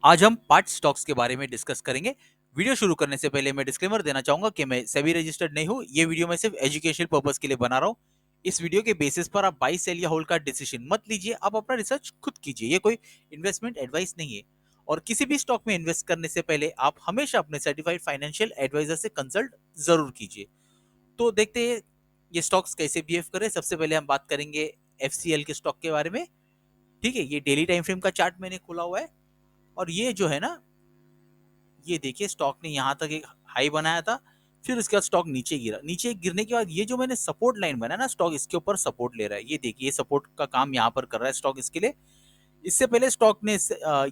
आज हम part stocks के बारे में डिस्कस करेंगे। वीडियो शुरू करने से पहले मैं डिस्क्लेमर देना चाहूंगा कि मैं सेबी रजिस्टर्ड नहीं हूं। ये वीडियो मैं सिर्फ एजुकेशनल पर्पस के लिए बना रहा हूं। इस वीडियो के बेसिस पर आप बाई सेल या होल्ड का डिसीजन मत लीजिए। आप अपना रिसर्च खुद कीजिए। ये कोई इन्वेस्टमेंट एडवाइस नहीं है। और किसी भी स्टॉक में इन्वेस्ट करने से पहले आप हमेशा अपने सर्टिफाइड फाइनेंशियल एडवाइजर से कंसल्ट जरूर कीजिए। तो देखते हैं ये स्टॉक्स कैसे बिहेव करे। सबसे पहले हम बात करेंगे एफसीएल के स्टॉक के बारे में। ठीक है, ये डेली टाइम फ्रेम का चार्ट मैंने खोला हुआ है। और ये जो है ना, ये देखिए स्टॉक ने यहाँ तक एक हाई बनाया था, फिर उसके बाद स्टॉक नीचे गिरा। नीचे गिरने के बाद ये जो मैंने सपोर्ट लाइन बनाया ना, स्टॉक इसके ऊपर सपोर्ट ले रहा है। ये देखिए, ये सपोर्ट का काम यहाँ पर कर रहा है स्टॉक इसके लिए। इससे पहले स्टॉक ने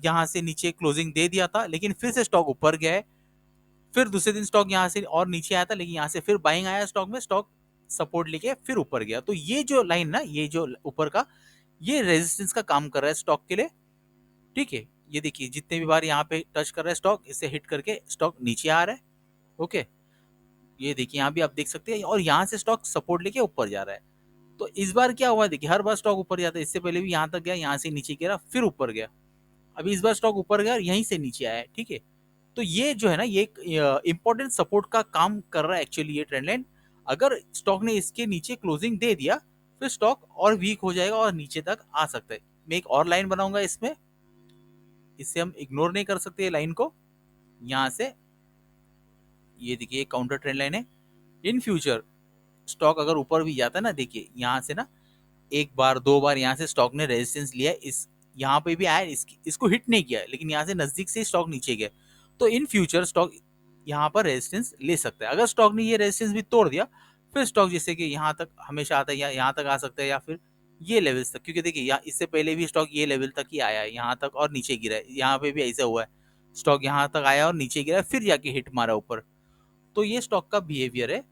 यहाँ से नीचे क्लोजिंग दे दिया था, लेकिन फिर से स्टॉक ऊपर गया है। फिर दूसरे दिन स्टॉक यहाँ से और नीचे आया था, लेकिन यहाँ से फिर बाइंग आया स्टॉक में। स्टॉक सपोर्ट लेके फिर ऊपर गया। तो ये जो लाइन ना, ये जो ऊपर का, ये रेजिस्टेंस का काम कर रहा है स्टॉक के लिए। ठीक है, ये देखिए जितने भी बार यहाँ पे टच कर रहा है स्टॉक, इससे हिट करके स्टॉक नीचे आ रहा है। ओके, ये देखिए यहाँ भी आप देख सकते हैं, और यहाँ से स्टॉक सपोर्ट लेके ऊपर जा रहा है। तो इस बार क्या हुआ, देखिए हर बार स्टॉक ऊपर जाता है। इससे पहले भी यहाँ तक गया, यहाँ से नीचे गिरा, फिर ऊपर गया। अभी इस बार स्टॉक ऊपर गया, यहीं से नीचे आया है। ठीक है, तो ये जो है ना, ये एक इंपॉर्टेंट सपोर्ट का काम कर रहा है एक्चुअली ये ट्रेंड लाइन। अगर स्टॉक ने इसके नीचे क्लोजिंग दे दिया, फिर स्टॉक और वीक हो जाएगा और नीचे तक आ सकता है। मैं एक और लाइन बनाऊंगा इसमें, इससे हम इग्नोर नहीं कर सकते ये लाइन को। यहाँ से ये देखिए काउंटर ट्रेंड लाइन है। इन फ्यूचर स्टॉक अगर ऊपर भी जाता है ना, देखिए यहाँ से ना एक बार दो बार यहाँ से स्टॉक ने रेजिस्टेंस लिया, इस यहाँ पे भी आया, इसको हिट नहीं किया, लेकिन यहाँ से नजदीक से स्टॉक नीचे गया। तो इन फ्यूचर स्टॉक यहाँ पर रेजिस्टेंस ले सकता है। अगर स्टॉक ने ये रेजिस्टेंस भी तोड़ दिया, फिर स्टॉक जैसे कि यहाँ तक हमेशा आता है, या यहाँ तक आ सकता है, या फिर ये लेवल्स तक। क्योंकि देखिए यहाँ इससे पहले भी स्टॉक ये लेवल तक ही आया है, यहाँ तक, और नीचे गिरा है। यहाँ पे भी ऐसा हुआ है, स्टॉक यहाँ तक आया और नीचे गिरा, फिर जाके हिट मारा ऊपर। तो ये स्टॉक का बिहेवियर है।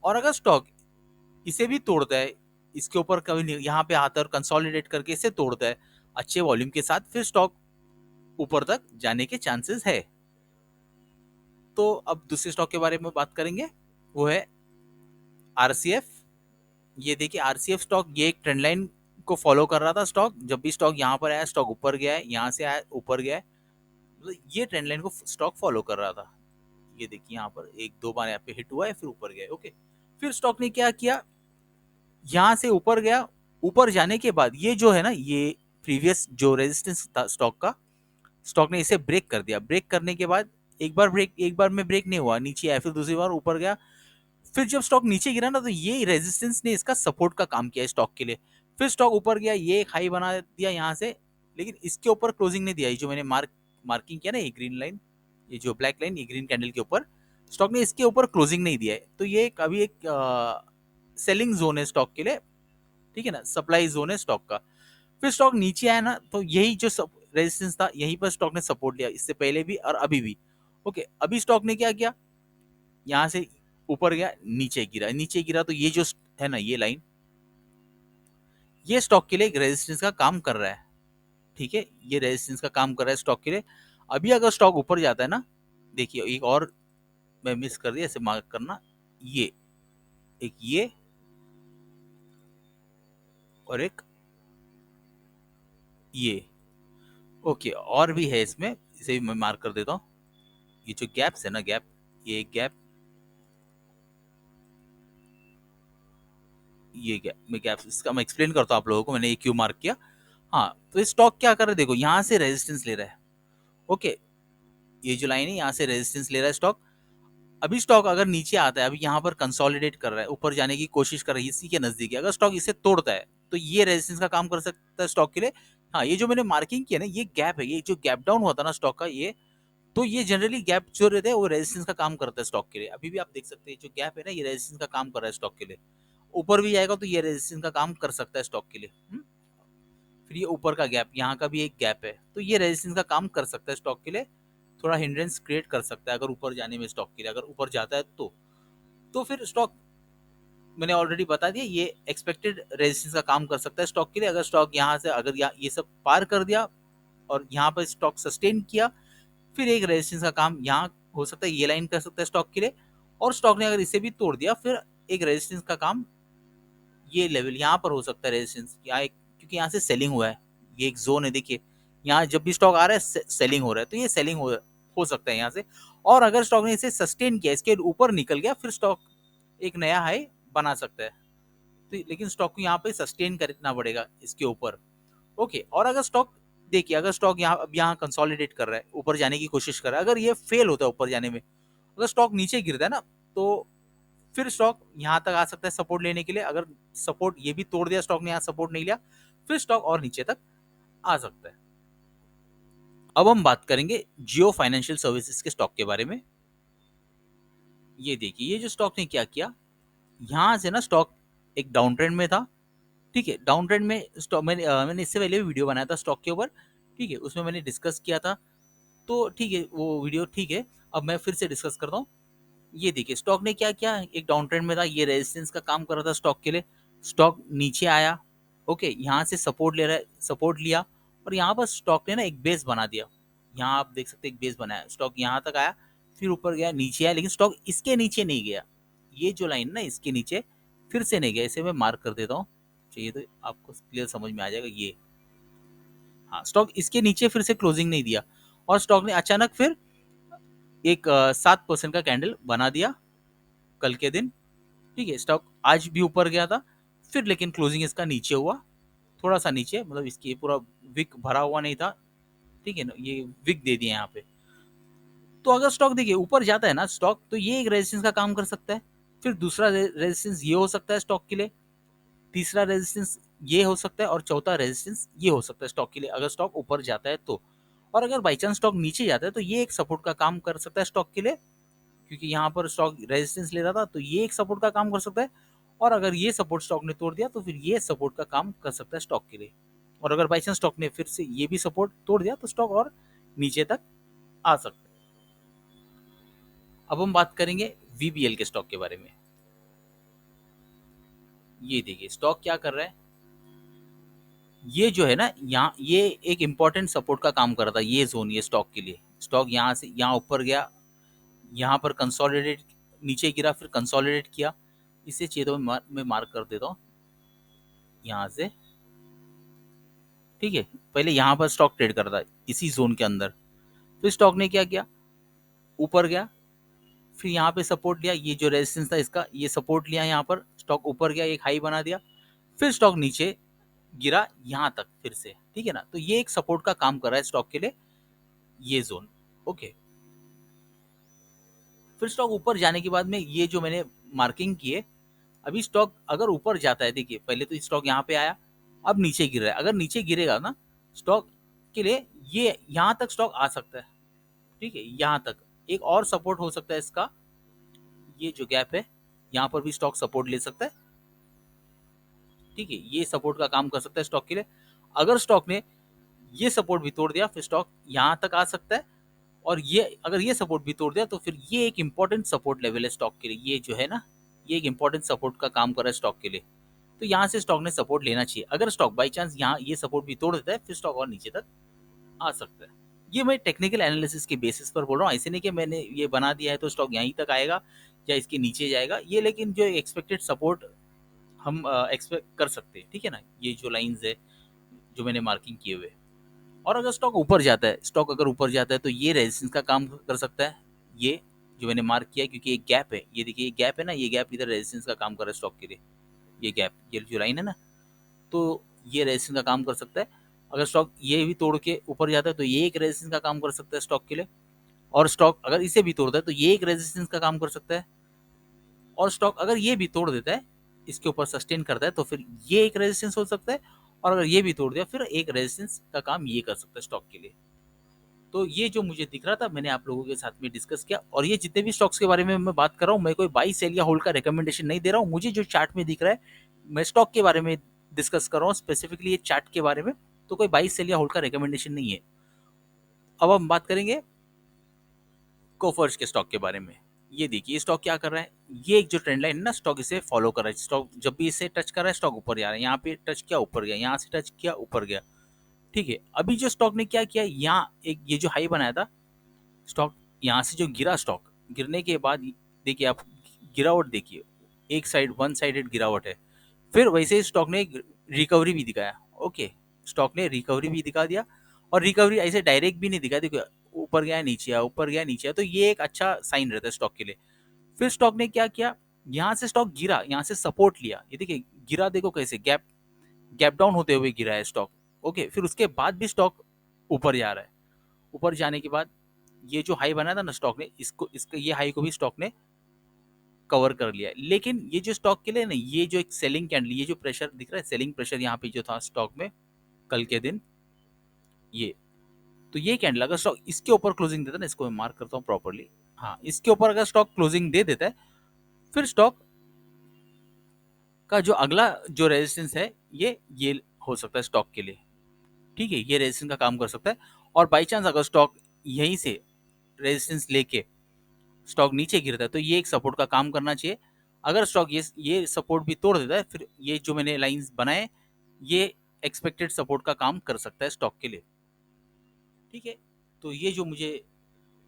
और अगर स्टॉक इसे भी तोड़ता है, इसके ऊपर कभी यहाँ पे आता है और कंसोलिडेट करके इसे तोड़ता है अच्छे वॉल्यूम के साथ, फिर स्टॉक ऊपर तक जाने के चांसेस है। तो अब दूसरे स्टॉक के बारे में बात करेंगे, वो है आरसीएफ। ये देखिए आरसीएफ स्टॉक, ये एक ट्रेंड लाइन को फॉलो कर रहा था स्टॉक। जब भी स्टॉक यहाँ पर आया, स्टॉक ऊपर गया है, यहाँ से आया ऊपर गया है। तो ये ट्रेंड लाइन को स्टॉक फॉलो कर रहा था। ये देखिए यहाँ पर एक दो बार यहाँ पे हिट हुआ है, फिर ऊपर गया। ओके, फिर स्टॉक ने क्या किया, यहाँ से ऊपर गया। ऊपर जाने के बाद ये जो है ना, ये प्रीवियस जो रेजिस्टेंस था स्टॉक का, स्टॉक ने इसे ब्रेक कर दिया। ब्रेक करने के बाद एक बार में ब्रेक नहीं हुआ, नीचे आया, फिर दूसरी बार ऊपर गया। फिर जब स्टॉक नीचे गिरा ना, तो ये रेजिस्टेंस ने इसका सपोर्ट का काम किया स्टॉक के लिए। फिर स्टॉक ऊपर गया, ये एक हाई बना दिया यहाँ से, लेकिन इसके ऊपर क्लोजिंग नहीं दिया। ये जो मैंने मार्किंग किया ना, ये ग्रीन लाइन, ये जो ब्लैक लाइन, ये ग्रीन कैंडल के ऊपर स्टॉक ने इसके ऊपर क्लोजिंग नहीं दिया है। तो ये अभी एक सेलिंग जोन है स्टॉक के लिए। ठीक है ना, सप्लाई जोन है स्टॉक का। फिर स्टॉक नीचे आया ना, तो यही जो रेजिस्टेंस था, यहीं पर स्टॉक ने सपोर्ट लिया, इससे पहले भी और अभी भी। ओके, अभी स्टॉक ने क्या किया, यहाँ से ऊपर गया, नीचे गिरा। नीचे गिरा तो ये जो है ना, ये लाइन, ये स्टॉक के लिए एक रेजिस्टेंस का काम कर रहा है। ठीक है, ये रेजिस्टेंस का काम कर रहा है स्टॉक के लिए। अभी अगर स्टॉक ऊपर जाता है ना, देखिए एक और मैं मिस कर दिया, ऐसे मार्क करना, ये एक, ये और एक ये। ओके, और भी है इसमें, इसे भी मैं मार्क कर देता हूँ। ये जो गैप्स है ना, गैप, ये एक गैप, ये गैप, मैं गैप इसका मैं एक्सप्लेन करता हूँ आप लोगों को, मैंने ये क्यों मार्क किया। हाँ, तो स्टॉक क्या कर रहा है, देखो यहाँ से रेजिस्टेंस ले रहा है। ओके, ये जो लाइन है, यहाँ से रेजिस्टेंस ले रहा है स्टॉक। अभी स्टॉक अगर नीचे आता है, अभी यहाँ पर कंसोलिडेट कर रहा है, ऊपर जाने की कोशिश कर रही है, इसी के नजदीक है। अगर स्टॉक इसे तोड़ता है, तो ये रेजिस्टेंस का काम कर सकता है स्टॉक के लिए। हाँ, ये जो मैंने मार्किंग किया ना, ये गैप है, ये जो गैप डाउन होता है ना स्टॉक का, ये तो ये जनरली गैप जो रहते हैं, वो रेजिस्टेंस का काम करता है स्टॉक के लिए। अभी भी आप देख सकते हैं, जो गैप है ना, ये रेजिस्टेंस का काम कर रहा है स्टॉक के लिए। ऊपर भी जाएगा तो ये रेजिस्टेंस का काम कर सकता है स्टॉक के लिए। फिर ये ऊपर का गैप, यहाँ का भी एक गैप है, तो ये रेजिस्टेंस का काम कर सकता है स्टॉक के लिए। थोड़ा हिंड्रेंस क्रिएट कर सकता है अगर ऊपर जाने में स्टॉक के लिए। अगर ऊपर जाता है तो फिर स्टॉक, मैंने ऑलरेडी बता दिया, ये एक्सपेक्टेड रेजिस्टेंस का काम कर सकता है स्टॉक के लिए। अगर स्टॉक यहाँ से अगर ये सब पार कर दिया और यहाँ पर स्टॉक सस्टेन किया, फिर एक रेजिस्टेंस का काम यहाँ हो सकता है, ये लाइन कर सकता है स्टॉक के लिए। और स्टॉक ने अगर इसे भी तोड़ दिया, फिर एक रेजिस्टेंस का काम ये लेवल यहाँ पर हो सकता है रेजिस्टेंस, क्योंकि यहाँ से सेलिंग हुआ है। ये एक जोन है, देखिए यहाँ जब भी स्टॉक आ रहा है सेलिंग हो रहा है, तो ये सेलिंग हो सकता है यहाँ से। और अगर स्टॉक ने इसे सस्टेन किया, इसके ऊपर निकल गया, फिर स्टॉक एक नया हाई बना सकता है। तो लेकिन स्टॉक को यहाँ पे सस्टेन करना पड़ेगा इसके ऊपर। ओके, और अगर स्टॉक देखिए, अगर स्टॉक यहाँ अब यहाँ कंसोलिडेट कर रहा है, ऊपर जाने की कोशिश कर रहा है, अगर ये फेल होता है ऊपर जाने में, अगर स्टॉक नीचे गिरता है ना, तो फिर स्टॉक यहाँ तक आ सकता है सपोर्ट लेने के लिए। अगर सपोर्ट ये भी तोड़ दिया स्टॉक ने, यहाँ सपोर्ट नहीं लिया, फिर स्टॉक और नीचे तक आ सकता है। अब हम बात करेंगे जियो फाइनेंशियल सर्विसेज के स्टॉक के बारे में। ये देखिए, ये जो स्टॉक ने क्या किया, यहाँ से ना स्टॉक एक डाउन ट्रेंड में था। ठीक है, डाउन ट्रेंड में स्टॉक मैंने इससे पहले भी वीडियो बनाया था स्टॉक के ऊपर। ठीक है, उसमें मैंने डिस्कस किया था, तो ठीक है वो वीडियो ठीक है। अब मैं फिर से डिस्कस करता हूँ। ये देखिए, स्टॉक ने क्या किया, एक डाउन ट्रेंड में था, ये रेजिस्टेंस का काम कर रहा था स्टॉक के लिए। स्टॉक नीचे आया, ओके, यहाँ से सपोर्ट ले रहा है, सपोर्ट लिया, और यहाँ पर स्टॉक ने ना एक बेस बना दिया। यहाँ आप देख सकते हैं एक बेस बनाया, स्टॉक यहाँ तक आया, फिर ऊपर गया, नीचे आया, लेकिन स्टॉक इसके नीचे नहीं गया। ये जो लाइन ना इसके नीचे फिर से नहीं गया, इसे मैं मार्क कर देता हूँ, चाहिए तो आपको क्लियर समझ में आ जाएगा। ये हाँ, स्टॉक इसके नीचे फिर से क्लोजिंग नहीं दिया, और स्टॉक ने अचानक फिर एक 7% का कैंडल बना दिया कल के दिन। ठीक है, स्टॉक आज भी ऊपर गया था, फिर लेकिन क्लोजिंग इसका नीचे हुआ, थोड़ा सा नीचे, मतलब इसकी पूरा विक भरा हुआ नहीं था। ठीक है ना, ये विक दे दिया यहाँ पे। तो अगर स्टॉक देखिए ऊपर जाता है ना स्टॉक, तो ये एक रेजिस्टेंस का काम कर सकता है। फिर दूसरा रेजिस्टेंस ये हो सकता है स्टॉक के लिए, तीसरा रेजिस्टेंस ये हो सकता है, और चौथा रेजिस्टेंस ये हो सकता है स्टॉक के लिए, अगर स्टॉक ऊपर जाता है तो। और अगर बाई चांस स्टॉक नीचे जाता है, तो ये एक सपोर्ट का काम कर सकता है स्टॉक के लिए, क्योंकि यहाँ पर स्टॉक रेजिस्टेंस ले रहा था, तो ये एक सपोर्ट का काम कर सकता है। और अगर ये सपोर्ट स्टॉक ने तोड़ दिया, तो फिर ये सपोर्ट का काम कर सकता है स्टॉक के लिए। और अगर बाई चांस स्टॉक ने फिर से ये भी सपोर्ट तोड़ दिया, तो स्टॉक और नीचे तक आ सकता है। अब हम बात करेंगे वीबीएल के स्टॉक के बारे में। ये देखिए, स्टॉक क्या कर रहा है, ये जो है ना, यहाँ ये एक इंपॉर्टेंट सपोर्ट का काम कर रहा था, ये जोन, ये स्टॉक के लिए। स्टॉक यहाँ से यहाँ ऊपर गया, यहाँ पर कंसोलिडेट, नीचे गिरा, फिर कंसोलिडेट किया। इसे चेतों में मार्क कर देता हूँ यहाँ से। ठीक है, पहले यहाँ पर स्टॉक ट्रेड कर रहा था इसी जोन के अंदर, फिर स्टॉक ने क्या किया, ऊपर गया, फिर यहाँ पे सपोर्ट लिया, ये जो रेजिस्टेंस था इसका, ये सपोर्ट लिया, यहाँ पर स्टॉक ऊपर गया, एक हाई बना दिया, फिर स्टॉक नीचे गिरा यहाँ तक फिर से। ठीक है ना, तो ये एक सपोर्ट का काम कर रहा है स्टॉक के लिए, ये जोन। ओके, फिर स्टॉक ऊपर जाने के बाद में ये जो मैंने मार्किंग की है, अभी स्टॉक अगर ऊपर जाता है, देखिए पहले तो स्टॉक यहाँ पे आया, अब नीचे गिर रहा है, अगर नीचे गिरेगा ना स्टॉक के लिए, ये यहाँ तक स्टॉक आ सकता है। ठीक है, यहाँ तक एक और सपोर्ट हो सकता है इसका, ये जो गैप है, यहाँ पर भी स्टॉक सपोर्ट ले सकता है। ठीक है, ये सपोर्ट का काम कर सकता है स्टॉक के लिए। अगर स्टॉक ने ये सपोर्ट भी तोड़ दिया, फिर स्टॉक यहाँ तक आ सकता है, और ये अगर ये सपोर्ट भी तोड़ दिया, तो फिर ये एक इंपॉर्टेंट सपोर्ट लेवल है स्टॉक के लिए, ये जो है ना, ये एक इंपॉर्टेंट सपोर्ट का काम कर रहा है स्टॉक के लिए। तो यहाँ से स्टॉक ने सपोर्ट लेना चाहिए। अगर स्टॉक बाई चांस यहाँ ये सपोर्ट भी तोड़ देता है, फिर स्टॉक और नीचे तक आ सकता है। ये मैं टेक्निकल एनालिसिस के बेसिस पर बोल रहा हूँ, ऐसे नहीं कि मैंने ये बना दिया है तो स्टॉक यहीं तक आएगा या इसके नीचे जाएगा, ये लेकिन जो एक्सपेक्टेड सपोर्ट हम एक्सपेक्ट कर सकते हैं। ठीक है ना, ये जो लाइंस है जो मैंने मार्किंग किए हुए। और अगर स्टॉक ऊपर जाता है, स्टॉक अगर ऊपर जाता है, तो ये रेजिस्टेंस का काम कर सकता है, ये जो मैंने मार्क किया है, क्योंकि एक गैप है, ये देखिए, ये गैप है ना, ये गैप इधर रेजिस्टेंस का काम कर रहा है स्टॉक के लिए। ये गैप, ये जो लाइन है ना, तो ये रेजिस्टेंस का काम कर सकता है। अगर स्टॉक ये भी तोड़ के ऊपर जाता है, तो ये एक रेजिस्टेंस का काम कर सकता है स्टॉक के लिए। और स्टॉक अगर इसे भी तोड़ता है, तो ये एक रेजिस्टेंस का काम कर सकता है। और स्टॉक अगर ये भी तोड़ देता है, इसके ऊपर सस्टेन करता है, तो फिर ये एक रेजिस्टेंस हो सकता है। और अगर ये भी तोड़ दिया, फिर एक रेजिस्टेंस का काम ये कर सकता है स्टॉक के लिए। तो ये जो मुझे दिख रहा था, मैंने आप लोगों के साथ में डिस्कस किया। और ये जितने भी स्टॉक्स के बारे में मैं बात कर रहा हूँ, मैं कोई बाई सेल या होल्ड का रिकमेंडेशन नहीं दे रहा हूँ। मुझे जो चार्ट में दिख रहा है, मैं स्टॉक के बारे में डिस्कस कर रहा हूँ, स्पेसिफिकली ये चार्ट के बारे में। तो कोई बाई सेल या होल्ड का रिकमेंडेशन नहीं है। अब हम बात करेंगे कोफर्ज के स्टॉक के बारे में। ये देखिए, स्टॉक क्या कर रहा है, ये एक जो ट्रेंड लाइन है ना, स्टॉक इसे फॉलो कर रहा है। स्टॉक जब भी इसे टच कर रहा है, स्टॉक ऊपर जा रहा है। यहाँ पे टच किया, ऊपर गया, यहाँ से टच किया, ऊपर गया। ठीक है, अभी जो स्टॉक ने क्या किया, यहाँ एक ये जो हाई बनाया था, स्टॉक यहाँ से जो गिरा, स्टॉक गिरने के बाद देखिए आप, गिरावट देखिए, एक साइड वन साइडेड गिरावट है। फिर वैसे ही स्टॉक ने रिकवरी भी दिखाया। ओके, स्टॉक ने रिकवरी भी दिखा दिया, और रिकवरी ऐसे डायरेक्ट भी नहीं दिखा, देखो ऊपर गया नीचे आया, ऊपर गया नीचे आया, तो ये एक अच्छा साइन रहता है स्टॉक के लिए। फिर स्टॉक ने क्या किया, यहाँ से स्टॉक गिरा, यहाँ से सपोर्ट लिया, ये देखिए गिरा, देखो कैसे गैप गैप डाउन होते हुए गिरा है स्टॉक। ओके, फिर उसके बाद भी स्टॉक ऊपर जा रहा है। ऊपर जाने के बाद ये जो हाई बना था ना स्टॉक ने, इसको इसका ये हाई को भी स्टॉक ने कवर कर लिया है। लेकिन ये जो स्टॉक के लिए ना, ये जो एक सेलिंग कैंडल, ये जो प्रेशर दिख रहा है, सेलिंग प्रेशर यहाँ पे जो था स्टॉक में कल के दिन, ये तो ये कैंडल अगर स्टॉक इसके ऊपर क्लोजिंग देता है ना, इसको मैं मार्क करता हूँ प्रॉपरली, हाँ इसके ऊपर अगर स्टॉक क्लोजिंग दे देता है, फिर स्टॉक का जो अगला जो रेजिस्टेंस है ये हो सकता है स्टॉक के लिए, ठीक है, ये रेजिस्टेंस का काम कर सकता है। और बाई चांस अगर स्टॉक यहीं से रेजिस्टेंस लेके स्टॉक नीचे गिरता है, तो ये एक सपोर्ट का काम करना चाहिए। अगर स्टॉक ये सपोर्ट भी तोड़ देता है, फिर ये जो मैंने लाइंस बनाए, ये एक्सपेक्टेड सपोर्ट का काम कर सकता है स्टॉक के लिए, ठीक है। तो ये जो मुझे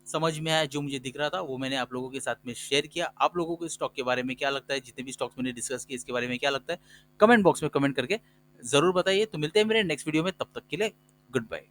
समझ में आया, जो मुझे दिख रहा था, वो मैंने आप लोगों के साथ में शेयर किया। आप लोगों को इस स्टॉक के बारे में क्या लगता है, जितने भी स्टॉक्स मैंने डिस्कस किए इसके बारे में क्या लगता है, कमेंट बॉक्स में कमेंट करके जरूर बताइए। तो मिलते हैं मेरे नेक्स्ट वीडियो में, तब तक के लिए गुड बाय।